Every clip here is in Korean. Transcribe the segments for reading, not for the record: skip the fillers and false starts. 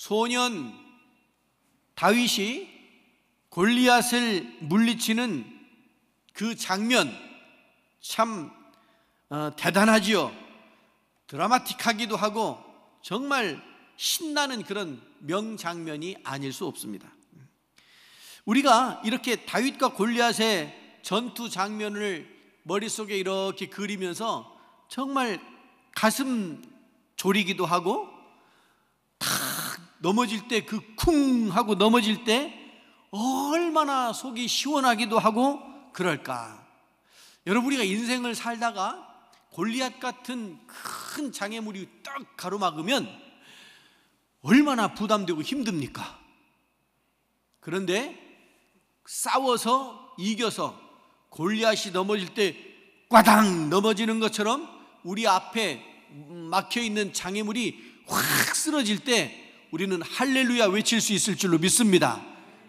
소년 다윗이 골리앗을 물리치는 그 장면 참 대단하지요. 드라마틱하기도 하고 정말 신나는 그런 명장면이 아닐 수 없습니다. 우리가 이렇게 다윗과 골리앗의 전투 장면을 머릿속에 이렇게 그리면서 정말 가슴 졸이기도 하고, 탁 넘어질 때 그 쿵 하고 넘어질 때 얼마나 속이 시원하기도 하고 그럴까. 여러분, 우리가 인생을 살다가 골리앗 같은 큰 장애물이 딱 가로막으면 얼마나 부담되고 힘듭니까? 그런데 싸워서 이겨서 골리앗이 넘어질 때 꽈당 넘어지는 것처럼 우리 앞에 막혀있는 장애물이 확 쓰러질 때 우리는 할렐루야 외칠 수 있을 줄로 믿습니다.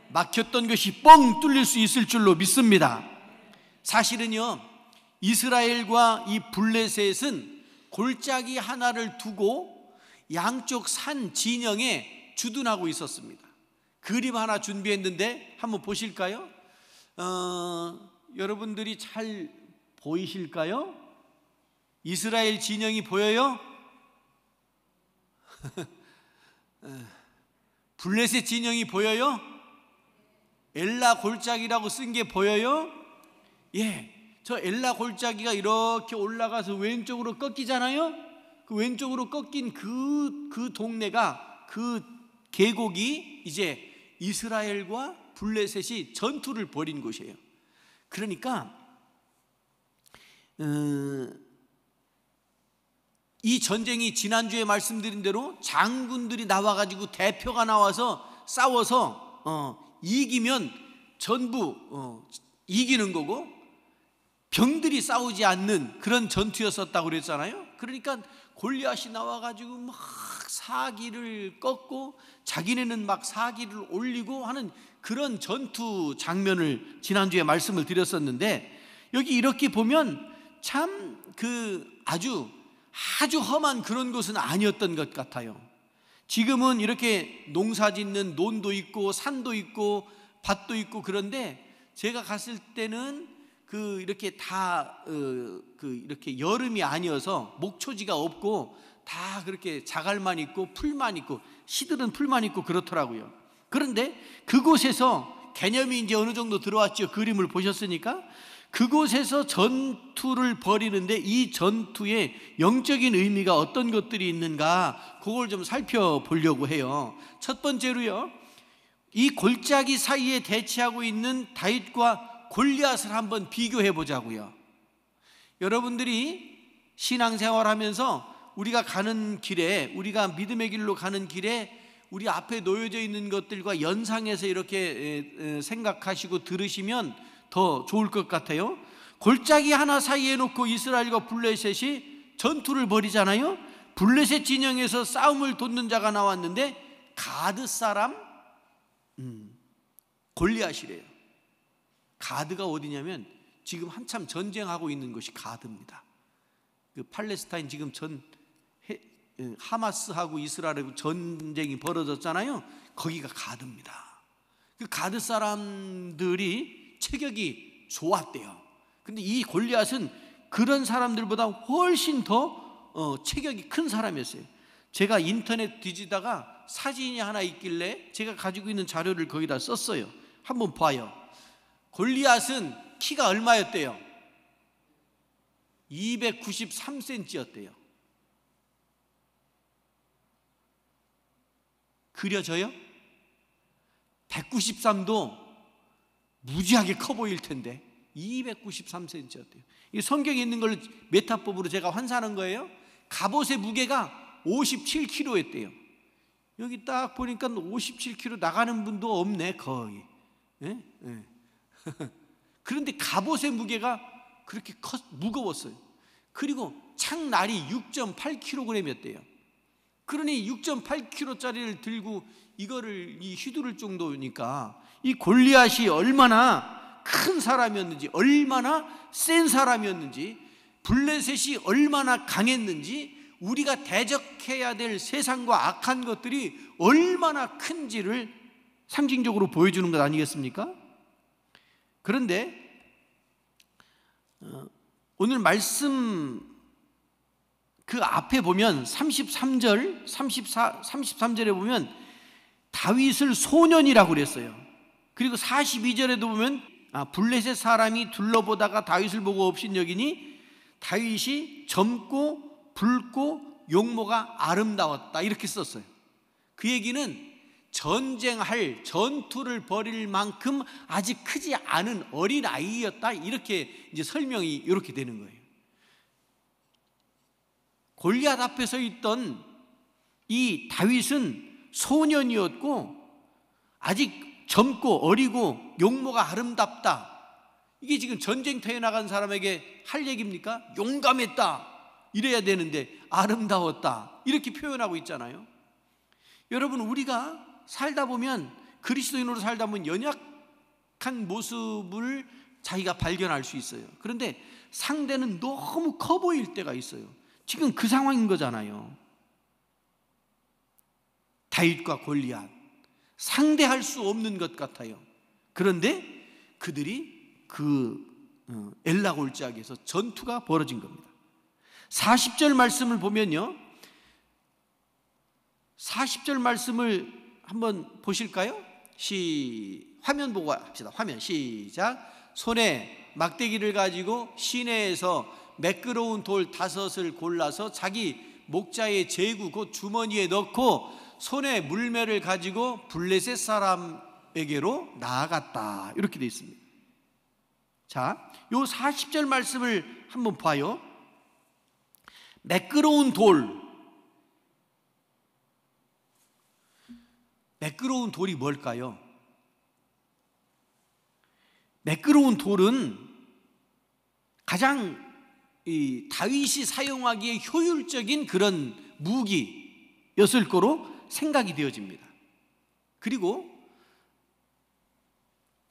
막혔던 것이 뻥 뚫릴 수 있을 줄로 믿습니다. 사실은요, 이스라엘과 이 블레셋은 골짜기 하나를 두고 양쪽 산 진영에 주둔하고 있었습니다. 그림 하나 준비했는데 한번 보실까요? 여러분들이 잘 보이실까요? 이스라엘 진영이 보여요? 블레셋 진영이 보여요? 엘라 골짜기라고 쓴 게 보여요? 예, 저 엘라 골짜기가 이렇게 올라가서 왼쪽으로 꺾이잖아요? 그 왼쪽으로 꺾인 그 동네가, 그 계곡이 이제 이스라엘과 블레셋이 전투를 벌인 곳이에요. 그러니까 이 전쟁이 지난주에 말씀드린 대로 장군들이 나와가지고 대표가 나와서 싸워서 이기면 전부 이기는 거고, 병들이 싸우지 않는 그런 전투였었다고 그랬잖아요. 그러니까 골리앗이 나와가지고 막 사기를 꺾고 자기네는 막 사기를 올리고 하는 그런 전투 장면을 지난주에 말씀을 드렸었는데, 여기 이렇게 보면 참 아주 험한 그런 곳은 아니었던 것 같아요. 지금은 이렇게 농사 짓는 논도 있고 산도 있고 밭도 있고, 그런데 제가 갔을 때는 이렇게 다 이렇게 여름이 아니어서 목초지가 없고 다 그렇게 자갈만 있고 풀만 있고, 시들은 풀만 있고 그렇더라고요. 그런데 그곳에서 개념이 이제 어느 정도 들어왔죠. 그림을 보셨으니까. 그곳에서 전투를 벌이는데 이 전투에 영적인 의미가 어떤 것들이 있는가, 그걸 좀 살펴보려고 해요. 첫 번째로요, 이 골짜기 사이에 대치하고 있는 다윗과 골리앗을 한번 비교해 보자고요. 여러분들이 신앙생활 하면서 우리가 가는 길에, 우리가 믿음의 길로 가는 길에 우리 앞에 놓여져 있는 것들과 연상해서 이렇게 생각하시고 들으시면 더 좋을 것 같아요. 골짜기 하나 사이에 놓고 이스라엘과 블레셋이 전투를 벌이잖아요. 블레셋 진영에서 싸움을 돋는 자가 나왔는데 가드 사람 골리앗이래요. 가드가 어디냐면 지금 한참 전쟁하고 있는 것이 가드입니다. 팔레스타인 지금 하마스하고 이스라엘하고 전쟁이 벌어졌잖아요. 거기가 가드입니다. 그 가드 사람들이 체격이 좋았대요. 근데 이 골리앗은 그런 사람들보다 훨씬 더 체격이 큰 사람이었어요. 제가 인터넷 뒤지다가 사진이 하나 있길래 제가 가지고 있는 자료를 거기다 썼어요. 한번 봐요. 골리앗은 키가 얼마였대요? 293cm였대요. 그려져요? 193도 무지하게 커 보일 텐데 293cm였대요. 이 성경에 있는 걸 메타법으로 제가 환산한 거예요. 갑옷의 무게가 57kg였대요. 여기 딱 보니까 57kg 나가는 분도 없네, 거의. 예? 예. 그런데 갑옷의 무게가 그렇게 무거웠어요. 그리고 창날이 6.8kg이었대요. 그러니 6.8kg짜리를 들고 이거를 휘두를 정도니까 이 골리앗이 얼마나 큰 사람이었는지, 얼마나 센 사람이었는지, 블레셋이 얼마나 강했는지, 우리가 대적해야 될 세상과 악한 것들이 얼마나 큰지를 상징적으로 보여주는 것 아니겠습니까? 그런데 오늘 말씀 그 앞에 보면 33절, 33절에 보면 다윗을 소년이라고 그랬어요. 그리고 42절에도 보면 블레셋 사람이 둘러보다가 다윗을 보고 업신여기니 다윗이 젊고 붉고 용모가 아름다웠다, 이렇게 썼어요. 그 얘기는 전쟁할, 전투를 벌일 만큼 아직 크지 않은 어린 아이였다, 이렇게 이제 설명이 이렇게 되는 거예요. 골리앗 앞에 서 있던 이 다윗은 소년이었고 아직 젊고 어리고 용모가 아름답다. 이게 지금 전쟁터에 나간 사람에게 할 얘기입니까? 용감했다 이래야 되는데 아름다웠다 이렇게 표현하고 있잖아요. 여러분, 우리가 살다 보면, 그리스도인으로 살다 보면 연약한 모습을 자기가 발견할 수 있어요. 그런데 상대는 너무 커 보일 때가 있어요. 지금 그 상황인 거잖아요. 다윗과 골리앗, 상대할 수 없는 것 같아요. 그런데 그들이 엘라 골짜기에서 전투가 벌어진 겁니다. 40절 말씀을 보면요, 40절 말씀을 한번 보실까요? 화면 보고 합시다. 화면 시작. 손에 막대기를 가지고 시내에서 매끄러운 돌 5을 골라서 자기 목자의 제구 곧 주머니에 넣고 손에 물매를 가지고 블레셋 사람에게로 나아갔다, 이렇게 되어 있습니다. 자, 요 40절 말씀을 한번 봐요. 매끄러운 돌, 매끄러운 돌이 뭘까요? 매끄러운 돌은 가장 다윗이 사용하기에 효율적인 그런 무기였을 거로 생각이 되어집니다. 그리고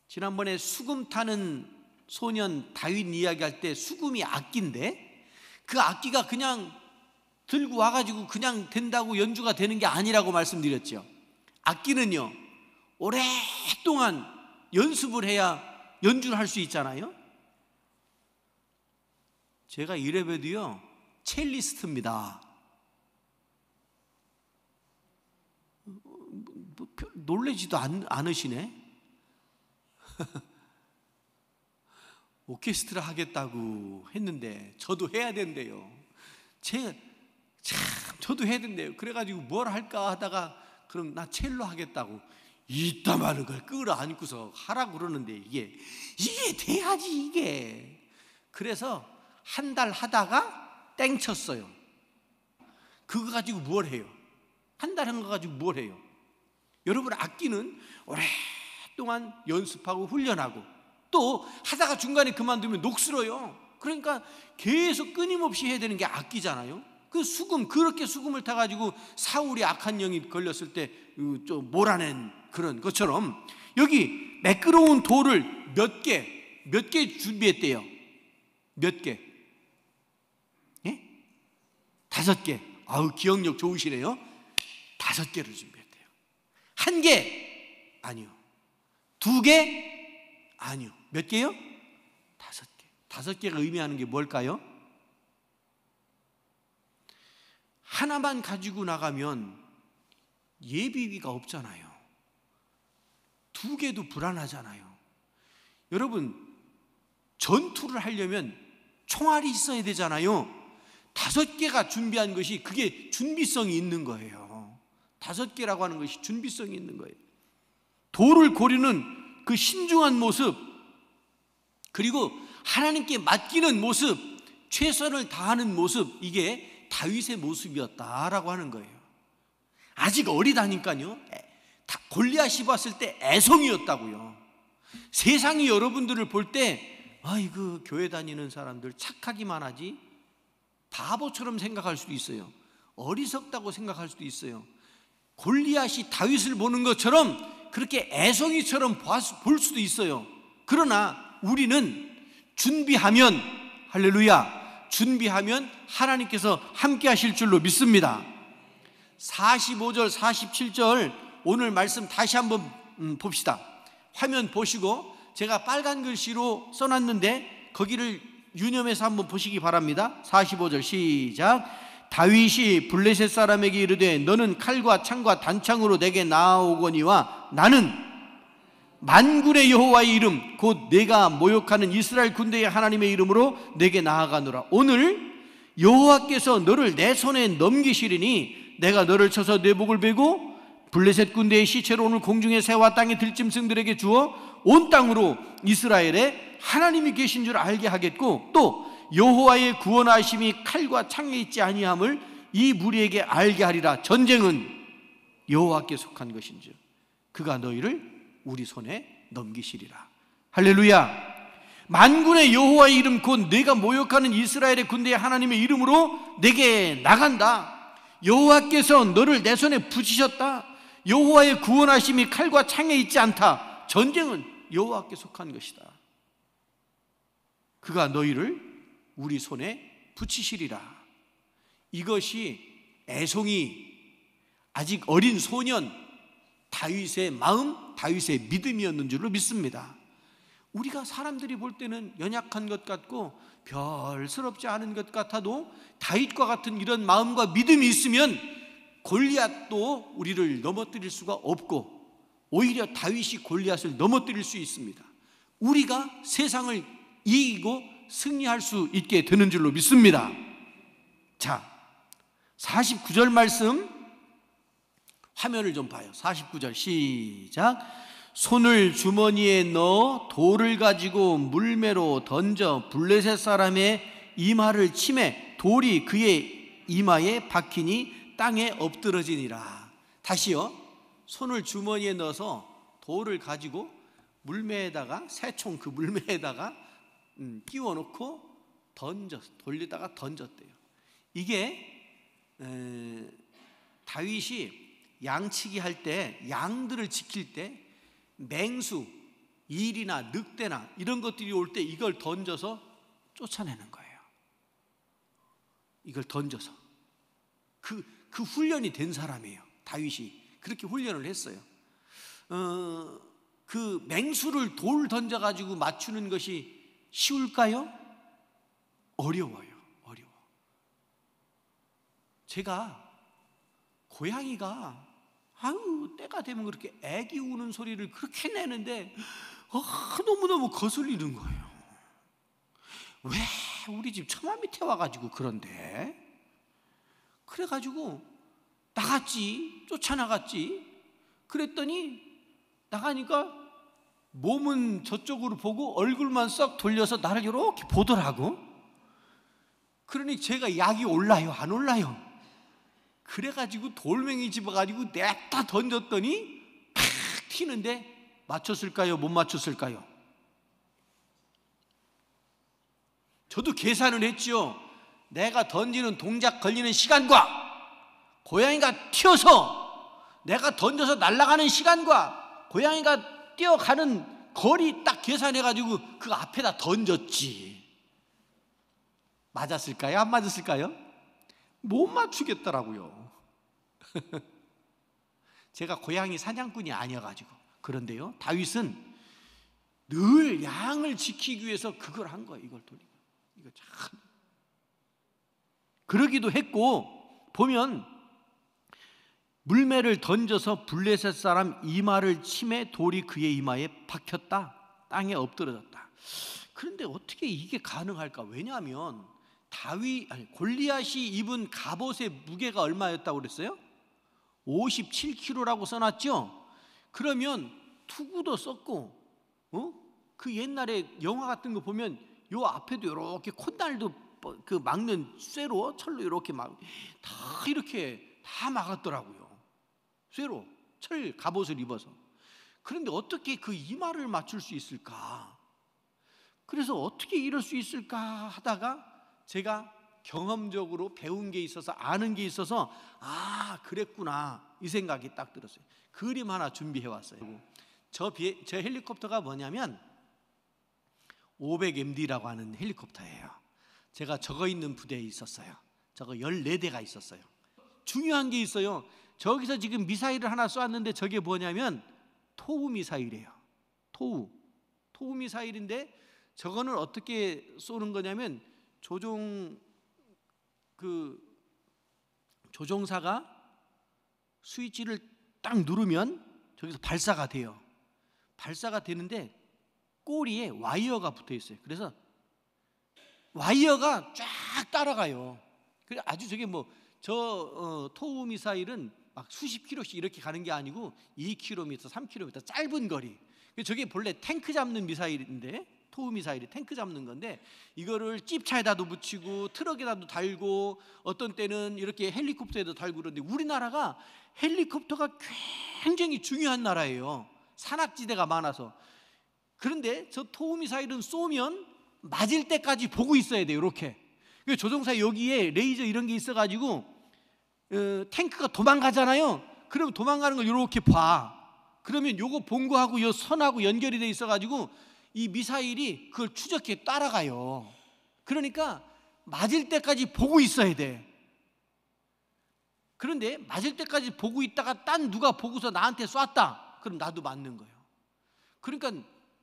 지난번에 수금 타는 소년 다윗 이야기할 때 수금이 악기인데 그 악기가 그냥 들고 와가지고 그냥 된다고 연주가 되는 게 아니라고 말씀드렸죠. 악기는요, 오랫동안 연습을 해야 연주를 할 수 있잖아요. 제가 이래봬도요 첼리스트입니다. 놀라지도 않으시네. 오케스트라 하겠다고 했는데 저도 해야 된대요. 저도 해야 된대요. 그래가지고 뭘 할까 하다가 그럼 나 첼로 하겠다고 이따 마는 걸 끌어안고서 하라고 그러는데 이게 돼야지 이게. 그래서 한 달 하다가 땡쳤어요. 그거 가지고 뭘 해요? 한 달 한 거 가지고 뭘 해요? 여러분, 악기는 오랫동안 연습하고 훈련하고 또 하다가 중간에 그만두면 녹슬어요. 그러니까 계속 끊임없이 해야 되는 게 악기잖아요. 그 수금, 그렇게 수금을 타가지고 사울이 악한 영이 걸렸을 때 좀 몰아낸 그런 것처럼 여기 매끄러운 돌을 몇 개 준비했대요. 몇 개? 예? 5개. 아우, 기억력 좋으시네요. 5개를 준비했대요. 1개? 아니요. 2개? 아니요. 몇 개요? 5개. 5개가 의미하는 게 뭘까요? 하나만 가지고 나가면 예비비가 없잖아요. 2개도 불안하잖아요. 여러분, 전투를 하려면 총알이 있어야 되잖아요. 5개가 준비한 것이 그게 준비성이 있는 거예요. 5개라고 하는 것이 준비성이 있는 거예요. 돌을 고르는 그 신중한 모습, 그리고 하나님께 맡기는 모습, 최선을 다하는 모습, 이게 다윗의 모습이었다라고 하는 거예요. 아직 어리다니까요. 골리앗이 봤을 때 애송이였다고요. 세상이 여러분들을 볼 때 아이고, 교회 다니는 사람들 착하기만 하지, 바보처럼 생각할 수도 있어요. 어리석다고 생각할 수도 있어요. 골리앗이 다윗을 보는 것처럼 그렇게 애송이처럼 볼 수도 있어요. 그러나 우리는 준비하면, 할렐루야, 준비하면 하나님께서 함께 하실 줄로 믿습니다. 45절 47절 오늘 말씀 다시 한번 봅시다. 화면 보시고 제가 빨간 글씨로 써놨는데 거기를 유념해서 한번 보시기 바랍니다. 45절 시작. 다윗이 블레셋 사람에게 이르되 너는 칼과 창과 단창으로 내게 나아오거니와 나는 만군의 여호와의 이름 곧 내가 모욕하는 이스라엘 군대의 하나님의 이름으로 내게 나아가노라. 오늘 여호와께서 너를 내 손에 넘기시리니 내가 너를 쳐서 내 목을 베고 블레셋 군대의 시체로 오늘 공중의 새와 땅의 들짐승들에게 주어 온 땅으로 이스라엘에 하나님이 계신 줄 알게 하겠고 또 여호와의 구원하심이 칼과 창에 있지 아니함을 이 무리에게 알게 하리라. 전쟁은 여호와께 속한 것인즉 그가 너희를 우리 손에 넘기시리라. 할렐루야. 만군의 여호와의 이름 곧 내가 모욕하는 이스라엘의 군대의 하나님의 이름으로 내게 나간다. 여호와께서 너를 내 손에 붙이셨다. 여호와의 구원하심이 칼과 창에 있지 않다. 전쟁은 여호와께 속한 것이다. 그가 너희를 우리 손에 붙이시리라. 이것이 애송이 아직 어린 소년 다윗의 마음, 다윗의 믿음이었는 줄로 믿습니다. 우리가 사람들이 볼 때는 연약한 것 같고 별스럽지 않은 것 같아도 다윗과 같은 이런 마음과 믿음이 있으면 골리앗도 우리를 넘어뜨릴 수가 없고 오히려 다윗이 골리앗을 넘어뜨릴 수 있습니다. 우리가 세상을 이기고 승리할 수 있게 되는 줄로 믿습니다. 자, 49절 말씀 화면을 좀 봐요. 49절 시작. 손을 주머니에 넣어 돌을 가지고 물매로 던져 블레셋 사람의 이마를 치매 돌이 그의 이마에 박히니 땅에 엎드러지니라. 다시요. 손을 주머니에 넣어서 돌을 가지고 물매에다가 새총 그 물매에다가 끼워 놓고 돌리다가 던졌대요. 이게 다윗이 양치기 할 때 양들을 지킬 때 맹수, 일이나 늑대나 이런 것들이 올 때 이걸 던져서 쫓아내는 거예요. 이걸 던져서 그 훈련이 된 사람이에요. 다윗이 그렇게 훈련을 했어요. 그 맹수를 돌 던져가지고 맞추는 것이 쉬울까요? 어려워요. 어려워. 제가 고양이가 때가 되면 그렇게 애기 우는 소리를 그렇게 내는데 너무너무 거슬리는 거예요. 왜 우리 집 처마 밑에 와가지고 그런데? 그래가지고 나갔지. 쫓아나갔지. 그랬더니 나가니까 몸은 저쪽으로 보고 얼굴만 썩 돌려서 나를 이렇게 보더라고. 그러니 제가 약이 올라요 안 올라요? 그래가지고 돌멩이 집어가지고 냅다 던졌더니 팍 튀는데 맞췄을까요? 못 맞췄을까요? 저도 계산을 했지요. 내가 던지는 동작 걸리는 시간과 고양이가 튀어서 내가 던져서 날아가는 시간과 고양이가 뛰어가는 거리 딱 계산해가지고 그 앞에다 던졌지. 맞았을까요? 안 맞았을까요? 못 맞추겠더라고요. 제가 고양이 사냥꾼이 아니어가지고. 그런데요, 다윗은 늘 양을 지키기 위해서 그걸 한 거예요. 이걸 돌리고. 이거 참. 그러기도 했고, 보면 물매를 던져서 블레셋 사람 이마를 치매 돌이 그의 이마에 박혔다. 땅에 엎드러졌다. 그런데 어떻게 이게 가능할까? 왜냐하면 골리앗이 입은 갑옷의 무게가 얼마였다고 그랬어요? 57kg라고 써놨죠? 그러면 투구도 썼고, 그 옛날에 영화 같은 거 보면 요 앞에도 이렇게 콧날도 그 막는 쇠로 철로 이렇게 막 다 이렇게 다 막았더라고요. 쇠로 철 갑옷을 입어서. 그런데 어떻게 그 이마를 맞출 수 있을까? 그래서 어떻게 이럴 수 있을까 하다가 제가 경험적으로 배운 게 있어서 아는 게 있어서 그랬구나 이 생각이 딱 들었어요. 그림 하나 준비해 왔어요. 저 헬리콥터가 뭐냐면 500MD라고 하는 헬리콥터예요. 제가 저거 있는 부대에 있었어요. 저거 14대가 있었어요. 중요한 게 있어요. 저기서 지금 미사일을 하나 쐈는데 저게 뭐냐면 토우 미사일이에요. 토우 미사일인데 저거는 어떻게 쏘는 거냐면 조종사가 스위치를 딱 누르면 저기서 발사가 돼요. 발사가 되는데 꼬리에 와이어가 붙어 있어요. 그래서 와이어가 쫙 따라가요. 그래 아주 저게 토우 미사일은 막 수십 킬로씩 이렇게 가는 게 아니고 2km, 3km 짧은 거리. 저게 본래 탱크 잡는 미사일인데, 토우 미사일이 탱크 잡는 건데 이거를 찝차에다도 붙이고 트럭에다도 달고 어떤 때는 이렇게 헬리콥터에도 달고 그러는데 우리나라가 헬리콥터가 굉장히 중요한 나라예요. 산악지대가 많아서. 그런데 저 토우 미사일은 쏘면 맞을 때까지 보고 있어야 돼요. 이렇게 조종사 여기에 레이저 이런 게 있어가지고 탱크가 도망가잖아요. 그럼 도망가는 걸 이렇게 봐. 그러면 요거 본 거하고 요 선하고 연결이 돼 있어가지고 이 미사일이 그걸 추적해 따라가요. 그러니까 맞을 때까지 보고 있어야 돼. 그런데 맞을 때까지 보고 있다가 딴 누가 보고서 나한테 쐈다. 그럼 나도 맞는 거예요. 그러니까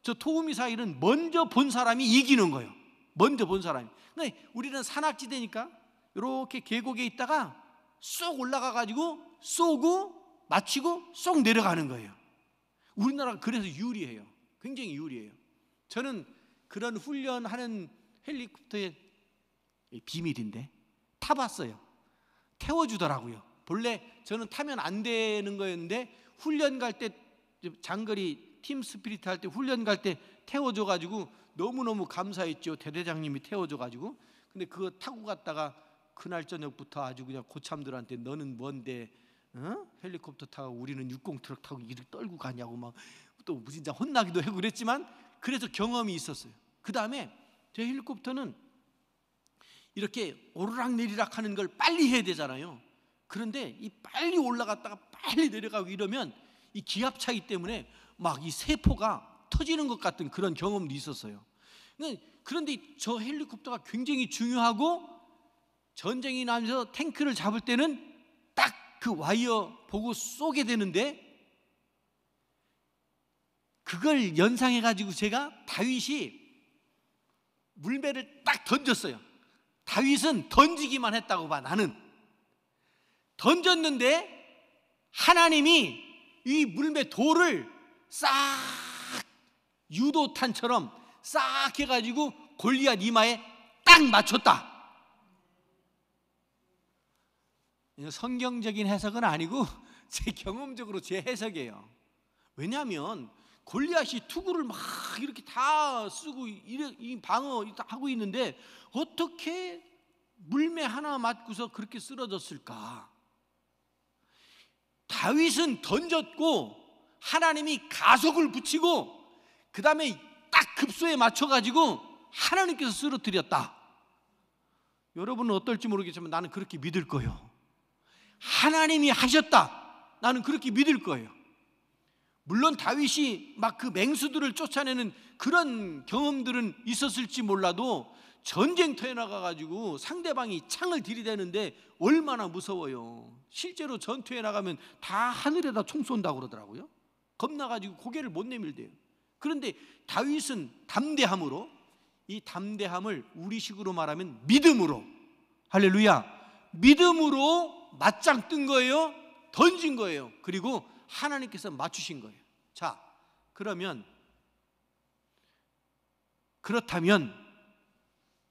저 토우 미사일은 먼저 본 사람이 이기는 거예요. 먼저 본 사람이. 근데 우리는 산악지대니까 이렇게 계곡에 있다가 쏙 올라가가지고 쏘고 맞히고 쏙 내려가는 거예요. 우리나라가 그래서 유리해요. 굉장히 유리해요. 저는 그런 훈련하는 헬리콥터의 비밀인데 타봤어요. 태워주더라고요. 본래 저는 타면 안 되는 거였는데 훈련 갈 때 장거리 팀 스피릿 할 때 훈련 갈 때 태워줘가지고 너무너무 감사했죠. 대대장님이 태워줘가지고. 근데 그거 타고 갔다가 그날 저녁부터 아주 그냥 고참들한테 너는 뭔데 헬리콥터 타고 우리는 60 트럭 타고 이렇게 떨고 가냐고 막 또 진짜 혼나기도 하고 그랬지만 그래서 경험이 있었어요. 그 다음에 저 헬리콥터는 이렇게 오르락내리락 하는 걸 빨리 해야 되잖아요. 그런데 이 빨리 올라갔다가 빨리 내려가고 이러면 이 기압 차이 때문에 막 이 세포가 터지는 것 같은 그런 경험도 있었어요. 그런데 저 헬리콥터가 굉장히 중요하고 전쟁이 나면서 탱크를 잡을 때는 딱 그 와이어 보고 쏘게 되는데 그걸 연상해가지고 제가 다윗이 물매를 딱 던졌어요. 다윗은 던지기만 했다고 봐. 나는 던졌는데 하나님이 이 물매 돌을 싹 유도탄처럼 싹 해가지고 골리앗 이마에 딱 맞췄다. 성경적인 해석은 아니고 제 경험적으로 제 해석이에요. 왜냐하면 골리앗이 투구를 막 이렇게 다 쓰고 이 방어 하고 있는데 어떻게 물매 하나 맞고서 그렇게 쓰러졌을까? 다윗은 던졌고 하나님이 가속을 붙이고 그 다음에 딱 급소에 맞춰가지고 하나님께서 쓰러뜨렸다. 여러분은 어떨지 모르겠지만 나는 그렇게 믿을 거예요. 하나님이 하셨다. 나는 그렇게 믿을 거예요. 물론 다윗이 막 그 맹수들을 쫓아내는 그런 경험들은 있었을지 몰라도 전쟁터에 나가가지고 상대방이 창을 들이대는데 얼마나 무서워요. 실제로 전투에 나가면 다 하늘에다 총 쏜다고 그러더라고요. 겁나가지고 고개를 못 내밀대요. 그런데 다윗은 담대함으로, 이 담대함을 우리식으로 말하면 믿음으로, 할렐루야, 믿음으로 맞짱 뜬 거예요. 던진 거예요. 그리고 하나님께서 맞추신 거예요. 자, 그렇다면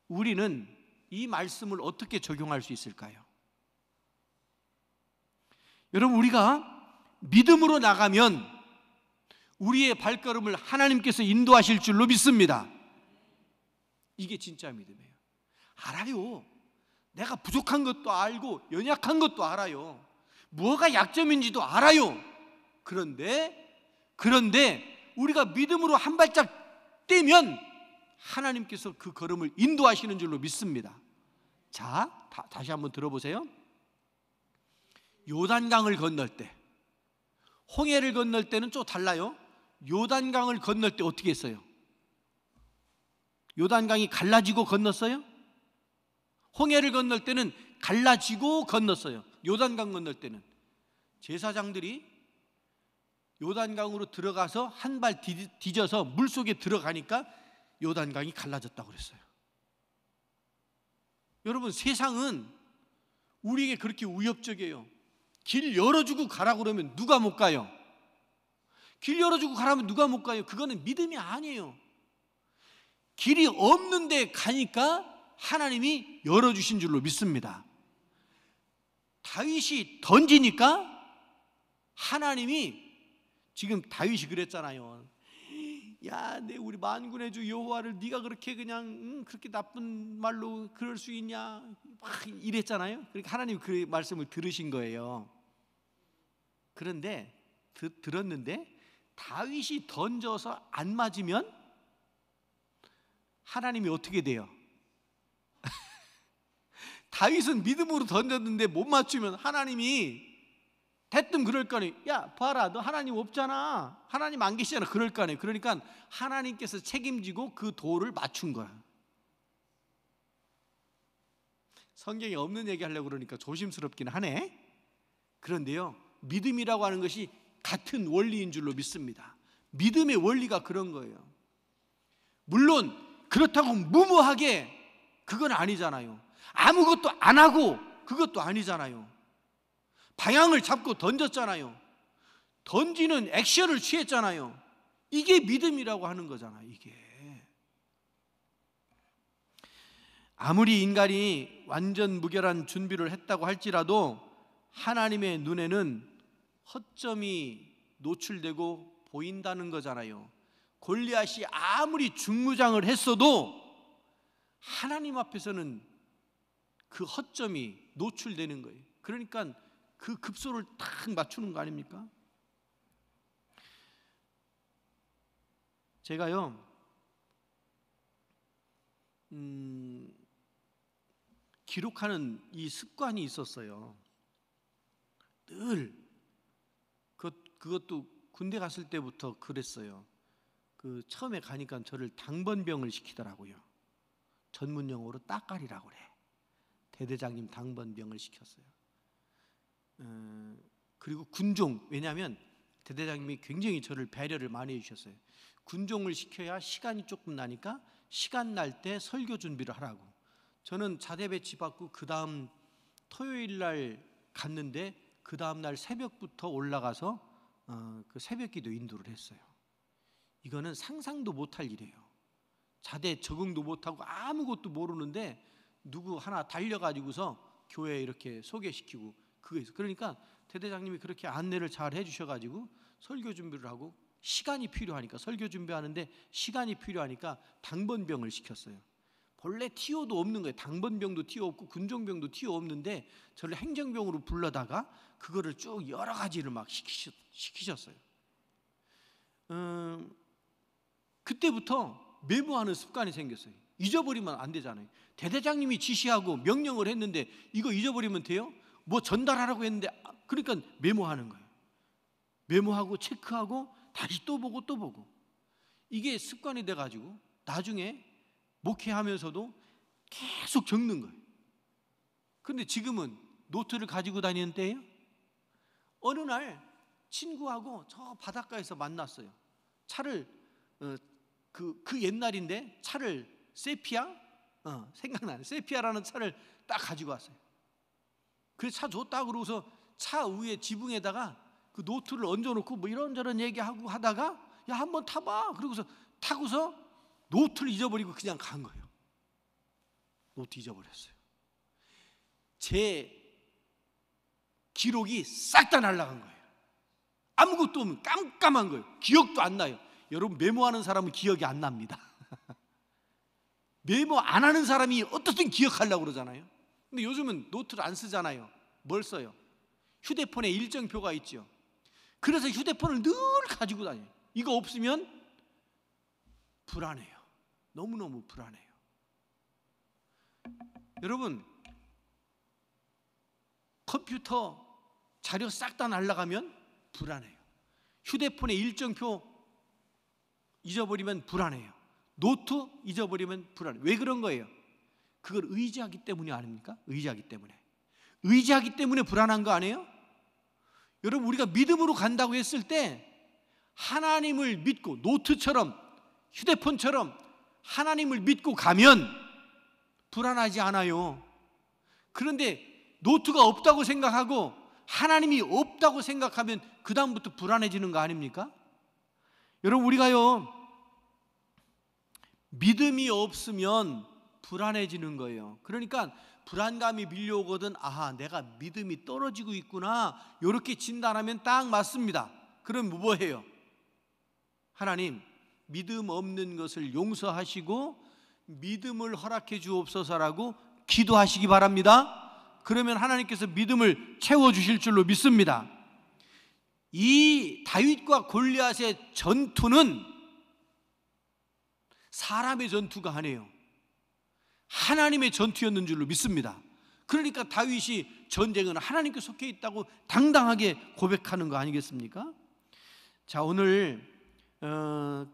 우리는 이 말씀을 어떻게 적용할 수 있을까요? 여러분, 우리가 믿음으로 나가면 우리의 발걸음을 하나님께서 인도하실 줄로 믿습니다. 이게 진짜 믿음이에요. 알아요. 내가 부족한 것도 알고 연약한 것도 알아요. 뭐가 약점인지도 알아요. 그런데 우리가 믿음으로 한 발짝 떼면 하나님께서 그 걸음을 인도하시는 줄로 믿습니다. 자, 다시 한번 들어보세요. 요단강을 건널 때, 홍해를 건널 때는 좀 달라요. 요단강을 건널 때 어떻게 했어요? 요단강이 갈라지고 건넜어요? 홍해를 건널 때는 갈라지고 건넜어요. 요단강 건널 때는 제사장들이 요단강으로 들어가서 한 발 뒤져서 물속에 들어가니까 요단강이 갈라졌다고 그랬어요. 여러분, 세상은 우리에게 그렇게 위협적이에요. 길 열어주고 가라고 그러면 누가 못 가요? 길 열어주고 가라면 누가 못 가요? 그거는 믿음이 아니에요. 길이 없는데 가니까 하나님이 열어주신 줄로 믿습니다. 다윗이 던지니까 하나님이, 지금 다윗이 그랬잖아요. 야, 내 우리 만군의 주 여호와를 네가 그렇게 그냥 그렇게 나쁜 말로 그럴 수 있냐 막 이랬잖아요. 그러니까 하나님 그 말씀을 들으신 거예요. 그런데 들었는데 다윗이 던져서 안 맞으면 하나님이 어떻게 돼요? 다윗은 믿음으로 던졌는데 못 맞추면 하나님이 대뜸 그럴 거 아니에요. 야, 봐라, 너 하나님 없잖아, 하나님 안 계시잖아, 그럴 거 아니에요. 그러니까 하나님께서 책임지고 그 돌을 맞춘 거야. 성경에 없는 얘기 하려고 그러니까 조심스럽긴 하네. 그런데요, 믿음이라고 하는 것이 같은 원리인 줄로 믿습니다. 믿음의 원리가 그런 거예요. 물론 그렇다고 무모하게 그건 아니잖아요. 아무것도 안 하고 그것도 아니잖아요. 방향을 잡고 던졌잖아요. 던지는 액션을 취했잖아요. 이게 믿음이라고 하는 거잖아요. 이게 아무리 인간이 완전 무결한 준비를 했다고 할지라도 하나님의 눈에는 허점이 노출되고 보인다는 거잖아요. 골리앗이 아무리 중무장을 했어도 하나님 앞에서는 그 허점이 노출되는 거예요. 그러니까 그 급소를 딱 맞추는 거 아닙니까? 제가요, 기록하는 이 습관이 있었어요. 늘 그것도 군대 갔을 때부터 그랬어요. 그 처음에 가니까 저를 당번병을 시키더라고요. 전문 용어로 따까리라고 그래. 대대장님 당번병을 시켰어요. 그리고 군종, 왜냐하면 대대장님이 굉장히 저를 배려를 많이 해주셨어요. 군종을 시켜야 시간이 조금 나니까 시간 날 때 설교 준비를 하라고. 저는 자대 배치 받고 그 다음 토요일 날 갔는데 그 다음 날 새벽부터 올라가서 그 새벽기도 인도를 했어요. 이거는 상상도 못할 일이에요. 자대 적응도 못하고 아무것도 모르는데 누구 하나 달려가지고서 교회에 이렇게 소개시키고 그거에서, 그러니까 대대장님이 그렇게 안내를 잘 해주셔가지고 설교 준비를 하고, 시간이 필요하니까 설교 준비하는데 시간이 필요하니까 당번병을 시켰어요. 본래 티오도 없는 거예요. 당번병도 티오 없고 군종병도 티오 없는데 저를 행정병으로 불러다가 그거를 쭉 여러 가지를 막 시키셨어요. 그때부터 메모하는 습관이 생겼어요. 잊어버리면 안 되잖아요. 대대장님이 지시하고 명령을 했는데 이거 잊어버리면 돼요? 뭐 전달하라고 했는데, 그러니까 메모하는 거예요. 메모하고 체크하고 다시 또 보고 또 보고. 이게 습관이 돼가지고 나중에 목회하면서도 계속 적는 거예요. 그런데 지금은 노트를 가지고 다니는 때예요. 어느 날 친구하고 저 바닷가에서 만났어요. 차를 그 옛날인데 차를 세피아, 생각나네. 세피아라는 차를 딱 가지고 왔어요. 그래서 차 줬다 그러고서 차 위에 지붕에다가 그 노트를 얹어놓고 뭐 이런저런 얘기하고 하다가 야, 한번 타봐. 그러고서 타고서 노트를 잊어버리고 그냥 간 거예요. 노트 잊어버렸어요. 제 기록이 싹 다 날아간 거예요. 아무것도 없는 깜깜한 거예요. 기억도 안 나요. 여러분, 메모하는 사람은 기억이 안 납니다. 메모 안 하는 사람이 어떻든 기억하려고 그러잖아요. 근데 요즘은 노트를 안 쓰잖아요. 뭘 써요? 휴대폰에 일정표가 있죠. 그래서 휴대폰을 늘 가지고 다녀요. 이거 없으면 불안해요. 너무너무 불안해요. 여러분, 컴퓨터 자료 싹 다 날아가면 불안해요. 휴대폰에 일정표 잊어버리면 불안해요. 노트 잊어버리면 불안해요. 왜 그런 거예요? 그걸 의지하기 때문이 아닙니까? 의지하기 때문에. 의지하기 때문에 불안한 거 아니에요? 여러분, 우리가 믿음으로 간다고 했을 때 하나님을 믿고, 노트처럼, 휴대폰처럼 하나님을 믿고 가면 불안하지 않아요. 그런데 노트가 없다고 생각하고 하나님이 없다고 생각하면 그 다음부터 불안해지는 거 아닙니까? 여러분, 우리가요, 믿음이 없으면 불안해지는 거예요. 그러니까 불안감이 밀려오거든, 아하, 내가 믿음이 떨어지고 있구나, 이렇게 진단하면 딱 맞습니다. 그럼 뭐해요? 하나님, 믿음 없는 것을 용서하시고 믿음을 허락해 주옵소서라고 기도하시기 바랍니다. 그러면 하나님께서 믿음을 채워주실 줄로 믿습니다. 이 다윗과 골리앗의 전투는 사람의 전투가 아니에요. 하나님의 전투였는 줄로 믿습니다. 그러니까 다윗이 전쟁은 하나님께 속해 있다고 당당하게 고백하는 거 아니겠습니까? 자, 오늘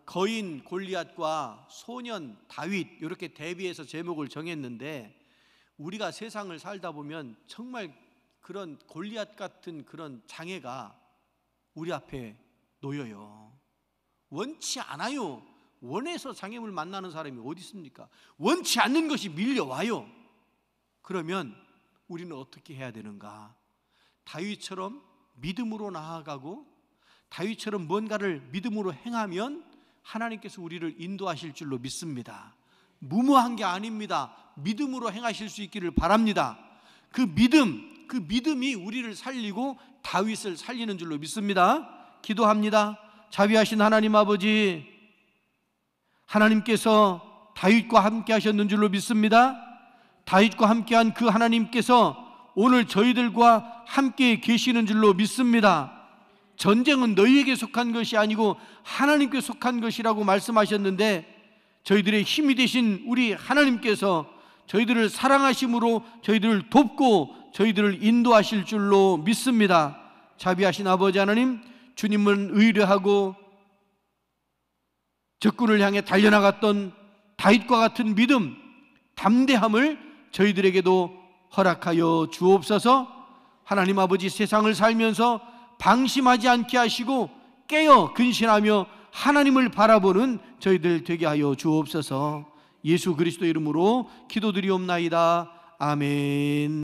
거인 골리앗과 소년 다윗 이렇게 대비해서 제목을 정했는데, 우리가 세상을 살다 보면 정말 그런 골리앗 같은 그런 장애가 우리 앞에 놓여요. 원치 않아요. 원해서 장애물 만나는 사람이 어디 있습니까? 원치 않는 것이 밀려와요. 그러면 우리는 어떻게 해야 되는가? 다윗처럼 믿음으로 나아가고 다윗처럼 뭔가를 믿음으로 행하면 하나님께서 우리를 인도하실 줄로 믿습니다. 무모한 게 아닙니다. 믿음으로 행하실 수 있기를 바랍니다. 그 믿음이 우리를 살리고 다윗을 살리는 줄로 믿습니다. 기도합니다. 자비하신 하나님 아버지, 하나님께서 다윗과 함께 하셨는 줄로 믿습니다. 다윗과 함께한 그 하나님께서 오늘 저희들과 함께 계시는 줄로 믿습니다. 전쟁은 너희에게 속한 것이 아니고 하나님께 속한 것이라고 말씀하셨는데, 저희들의 힘이 되신 우리 하나님께서 저희들을 사랑하심으로 저희들을 돕고 저희들을 인도하실 줄로 믿습니다. 자비하신 아버지 하나님, 주님은 의뢰하고 적군을 향해 달려나갔던 다윗과 같은 믿음, 담대함을 저희들에게도 허락하여 주옵소서. 하나님 아버지, 세상을 살면서 방심하지 않게 하시고 깨어 근신하며 하나님을 바라보는 저희들 되게 하여 주옵소서. 예수 그리스도 이름으로 기도드리옵나이다. 아멘.